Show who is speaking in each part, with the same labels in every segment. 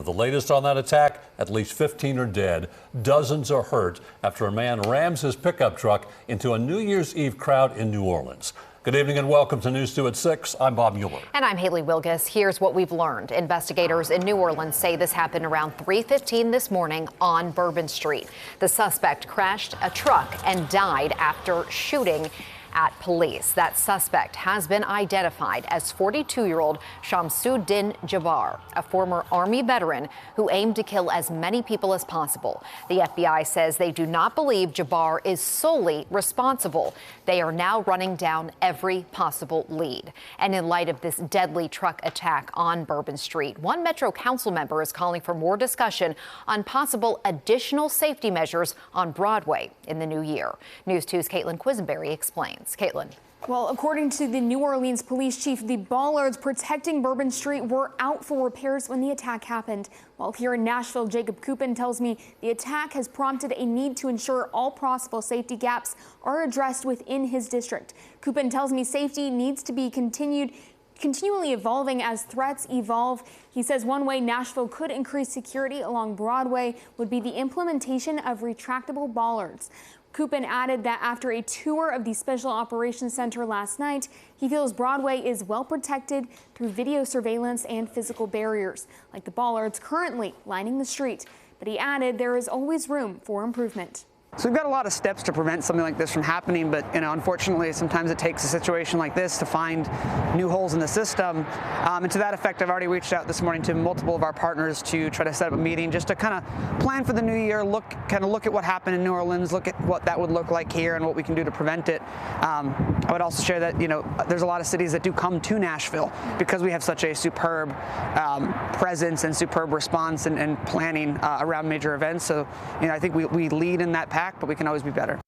Speaker 1: The latest on that attack, at least 15 are dead, dozens are hurt after a man rams his pickup truck into a New Year's Eve crowd in New Orleans. Good evening and welcome to News 2 at 6. I'm Bob Mueller.
Speaker 2: And I'm Haley Wilgus. Here's what we've learned. Investigators in New Orleans say this happened around 3:15 this morning on Bourbon Street. The suspect crashed a truck and died after shooting at police. That suspect has been identified as 42-year-old Shamsuddin Jabbar, a former Army veteran who aimed to kill as many people as possible. The FBI says they do not believe Jabbar is solely responsible. They are now running down every possible lead. And in light of this deadly truck attack on Bourbon Street, one Metro Council member is calling for more discussion on possible additional safety measures on Broadway in the new year. News 2's Caitlin Quisenberry explains. Caitlin.
Speaker 3: Well, according to the New Orleans police chief, the bollards protecting Bourbon Street were out for repairs when the attack happened. While here in Nashville, Jacob Coupin tells me the attack has prompted a need to ensure all possible safety gaps are addressed within his district. Coupin tells me safety needs to be continually evolving as threats evolve. He says one way Nashville could increase security along Broadway would be the implementation of retractable bollards. Coupin added that after a tour of the Special Operations Center last night, he feels Broadway is well protected through video surveillance and physical barriers, like the bollards currently lining the street. But he added there is always room for improvement.
Speaker 4: So we've got a lot of steps to prevent something like this from happening, but unfortunately, sometimes it takes a situation like this to find new holes in the system. And to that effect, I've already reached out this morning to multiple of our partners to try to set up a meeting just to kind of plan for the new year, look at what happened in New Orleans, look at what that would look like here and what we can do to prevent it. I would also share that there's a lot of cities that do come to Nashville because we have such a superb presence and superb response and planning around major events. So I think we lead in that pack, but we can always be better.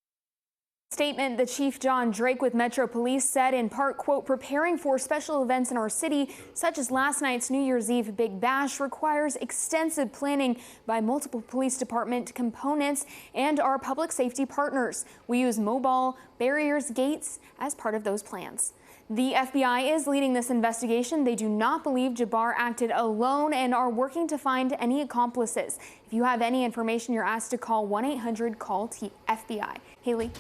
Speaker 3: Statement the Chief John Drake with Metro Police said in part, quote, preparing for special events in our city, such as last night's New Year's Eve Big Bash, requires extensive planning by multiple police department components and our public safety partners. We use mobile barriers, gates as part of those plans. The FBI is leading this investigation. They do not believe Jabbar acted alone and are working to find any accomplices. If you have any information, you're asked to call 1-800-CALL-FBI. Haley.